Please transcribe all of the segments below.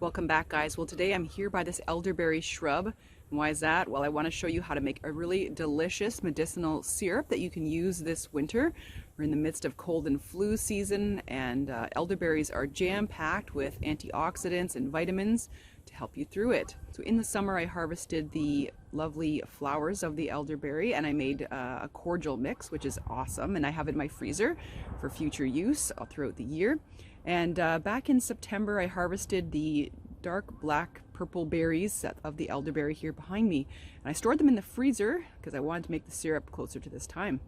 Welcome back, guys. Well, today I'm here by this elderberry shrub. And why is that? Well, I want to show you how to make a really delicious medicinal syrup that you can use this winter. We're in the midst of cold and flu season, and elderberries are jam-packed with antioxidants and vitamins to help you through it. So in the summer, I harvested the lovely flowers of the elderberry and I made a cordial mix, which is awesome. And I have it in my freezer for future use throughout the year. And back in September, I harvested the dark black purple berries of the elderberry here behind me. And I stored them in the freezer because I wanted to make the syrup closer to this time.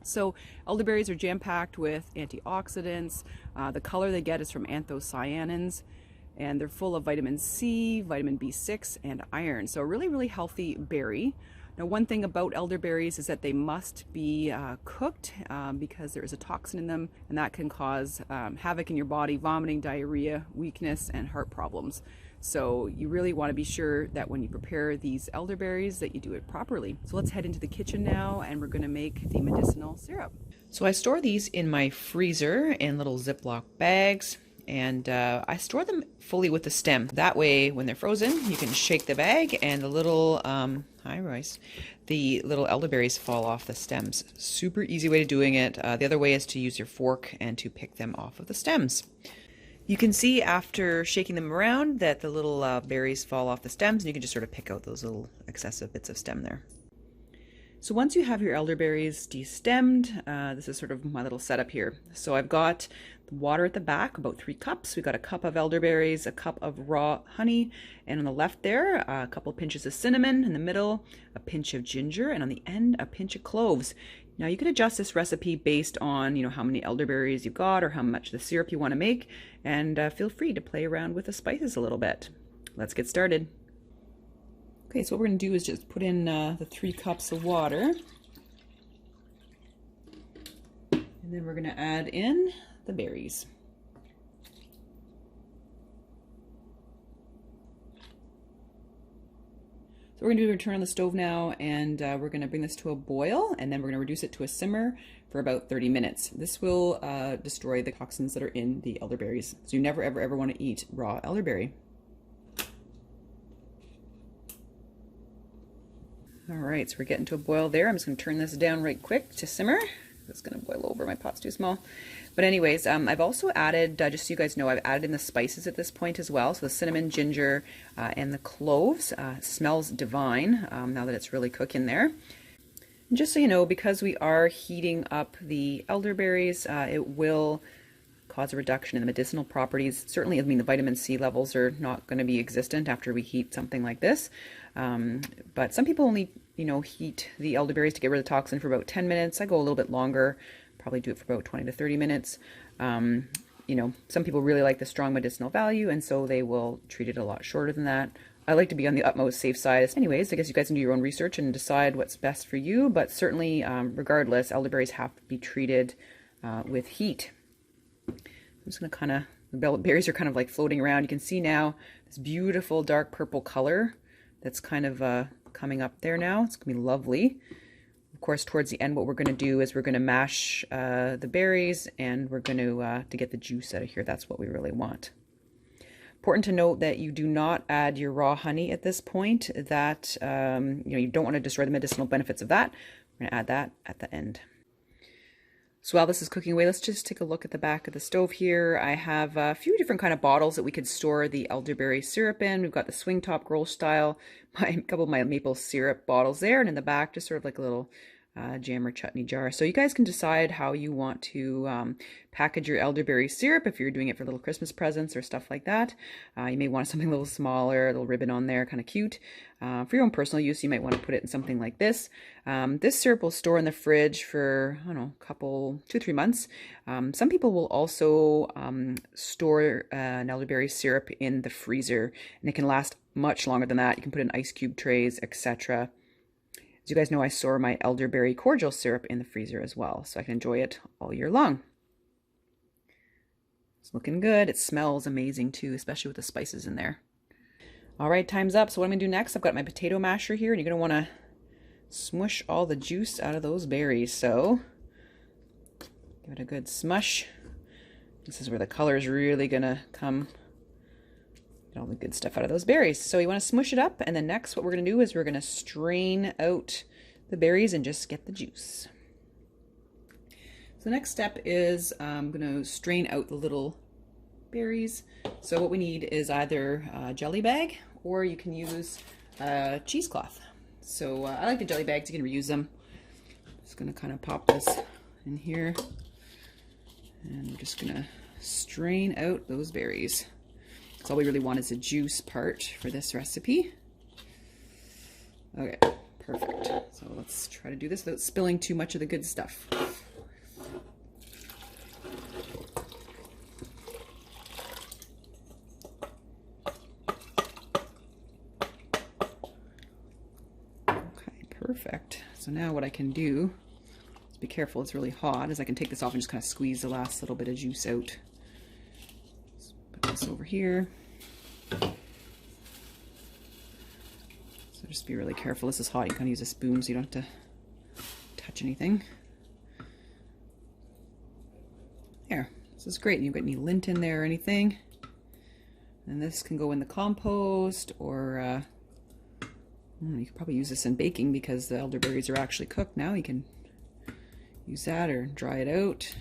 So elderberries are jam-packed with antioxidants. The color they get is from anthocyanins, and they're full of vitamin C, vitamin B6, and iron. So a really, really healthy berry. Now, one thing about elderberries is that they must be cooked because there is a toxin in them, and that can cause havoc in your body, vomiting, diarrhea, weakness, and heart problems. So you really want to be sure that when you prepare these elderberries that you do it properly. So let's head into the kitchen now, and we're going to make the medicinal syrup. So I store these in my freezer in little Ziploc bags. And I store them fully with the stem. That way, when they're frozen, you can shake the bag and the little, hi Royce, the little elderberries fall off the stems. Super easy way of doing it. The other way is to use your fork and to pick them off of the stems. You can see after shaking them around that the little berries fall off the stems, and you can just sort of pick out those little excessive bits of stem there. So once you have your elderberries destemmed, this is sort of my little setup here. So I've got water at the back, about 3 cups. We've got a cup of elderberries, a cup of raw honey, and on the left there, a couple of pinches of cinnamon. In the middle, a pinch of ginger, and on the end, a pinch of cloves. Now you can adjust this recipe based on, how many elderberries you've got or how much the syrup you want to make, and feel free to play around with the spices a little bit. Let's get started. Okay, so what we're going to do is just put in the 3 cups of water, and then we're going to add in the berries. So what we're going to do is turn on the stove now, and we're going to bring this to a boil, and then we're going to reduce it to a simmer for about 30 minutes. This will destroy the toxins that are in the elderberries. So you never ever want to eat raw elderberry. All right, so we're getting to a boil there. I'm just going to turn this down right quick to simmer. It's going to boil over. My pot's too small. But anyways, I've also added, just so you guys know, I've added in the spices at this point as well. So the cinnamon, ginger, and the cloves. Smells divine now that it's really cooking there. And just so you know, because we are heating up the elderberries, it will cause a reduction in the medicinal properties. Certainly, the vitamin C levels are not going to be existent after we heat something like this. But some people only, heat the elderberries to get rid of the toxin for about 10 minutes. I go a little bit longer, probably do it for about 20 to 30 minutes. Some people really like the strong medicinal value, and so they will treat it a lot shorter than that. I like to be on the utmost safe side. Anyways, I guess you guys can do your own research and decide what's best for you, but certainly, regardless, elderberries have to be treated with heat. I'm just going to kind of, the berries are kind of like floating around. You can see now this beautiful dark purple color that's kind of coming up there now. It's going to be lovely. Of course, towards the end, what we're going to do is we're going to mash the berries, and we're going to get the juice out of here. That's what we really want. Important to note that you do not add your raw honey at this point. That you don't want to destroy the medicinal benefits of that. We're going to add that at the end. So while this is cooking away, let's just take a look at the back of the stove here. I have a few different kind of bottles that we could store the elderberry syrup in. We've got the swing top Grolsch style, a couple of my maple syrup bottles there, and in the back, just sort of like a little jam or chutney jar. So you guys can decide how you want to package your elderberry syrup if you're doing it for little Christmas presents or stuff like that. You may want something a little smaller, a little ribbon on there, kind of cute. For your own personal use, you might want to put it in something like this. This syrup will store in the fridge for, 2-3 months. Some people will also store an elderberry syrup in the freezer, and it can last much longer than that. You can put it in ice cube trays, etc. As you guys know, I store my elderberry cordial syrup in the freezer as well, so I can enjoy it all year long. It's looking good. It smells amazing too, especially with the spices in there. All right, time's up. So what I'm going to do next, I've got my potato masher here, and you're going to want to smush all the juice out of those berries. So give it a good smush. This is where the color is really going to come Get all the good stuff out of those berries. So you want to smush it up, and then next what we're going to do is we're going to strain out the berries and just get the juice. So the next step is I'm going to strain out the little berries. So what we need is either a jelly bag, or you can use a cheesecloth. So I like the jelly bags, you can reuse them. Just going to kind of pop this in here, and we're just going to strain out those berries. So all we really want is the juice part for this recipe. Okay, perfect. So let's try to do this without spilling too much of the good stuff. Okay, perfect. So now what I can do, just be careful, it's really hot, is I can take this off and just kind of squeeze the last little bit of juice out. Over here. So just be really careful. This is hot. You can use a spoon so you don't have to touch anything. There. This is great. You don't get any lint in there or anything. And this can go in the compost, or you could probably use this in baking because the elderberries are actually cooked now. You can use that or dry it out.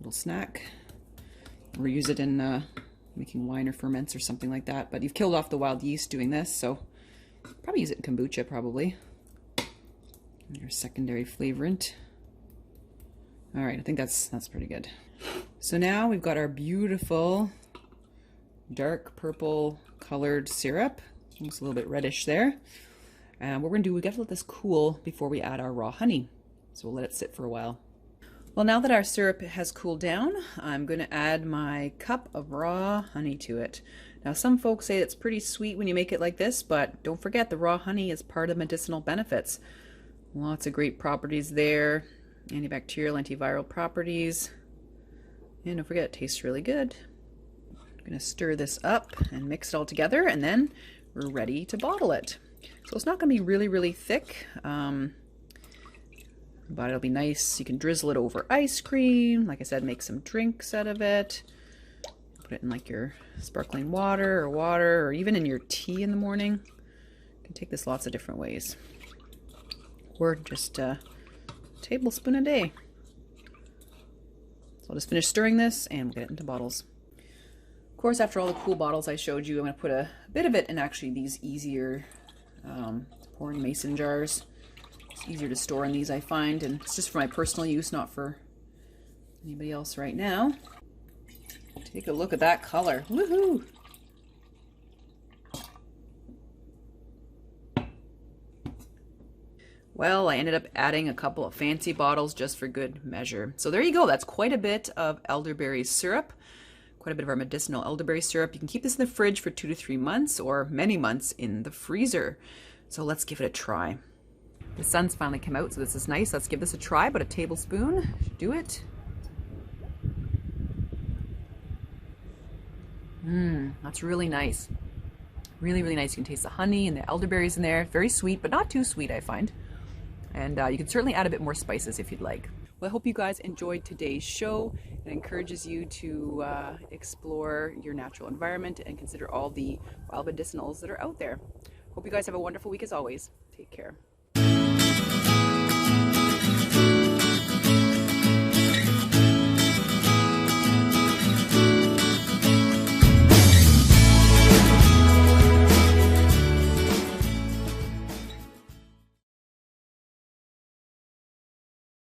Little snack. Or use it in making wine or ferments or something like that. But you've killed off the wild yeast doing this, so probably use it in kombucha probably. And your secondary flavorant. All right, I think that's pretty good. So now we've got our beautiful dark purple colored syrup. Looks a little bit reddish there. And what we're gonna do, we got to let this cool before we add our raw honey. So we'll let it sit for a while. Well, now that our syrup has cooled down, I'm going to add my cup of raw honey to it. Now, some folks say it's pretty sweet when you make it like this, but don't forget the raw honey is part of medicinal benefits. Lots of great properties there, antibacterial, antiviral properties. And don't forget, it tastes really good. I'm going to stir this up and mix it all together, and then we're ready to bottle it. So it's not going to be really, really thick. But it'll be nice. You can drizzle it over ice cream. Like I said, make some drinks out of it. Put it in like your sparkling water, or even in your tea in the morning. You can take this lots of different ways. Or just a tablespoon a day. So I'll just finish stirring this and we'll get it into bottles. Of course, after all the cool bottles I showed you, I'm going to put a bit of it in actually these easier pouring mason jars. It's easier to store in these, I find, and it's just for my personal use, not for anybody else right now. Take a look at that color. Woohoo! Well, I ended up adding a couple of fancy bottles just for good measure. So there you go. That's quite a bit of elderberry syrup. Quite a bit of our medicinal elderberry syrup. You can keep this in the fridge for 2 to 3 months or many months in the freezer. So let's give it a try. The sun's finally come out, so this is nice. Let's give this a try. About a tablespoon should do it. That's really nice. Really, really nice. You can taste the honey and the elderberries in there. Very sweet, but not too sweet, I find. And you can certainly add a bit more spices if you'd like. Well, I hope you guys enjoyed today's show. It encourages you to explore your natural environment and consider all the wild medicinals that are out there. Hope you guys have a wonderful week as always. Take care.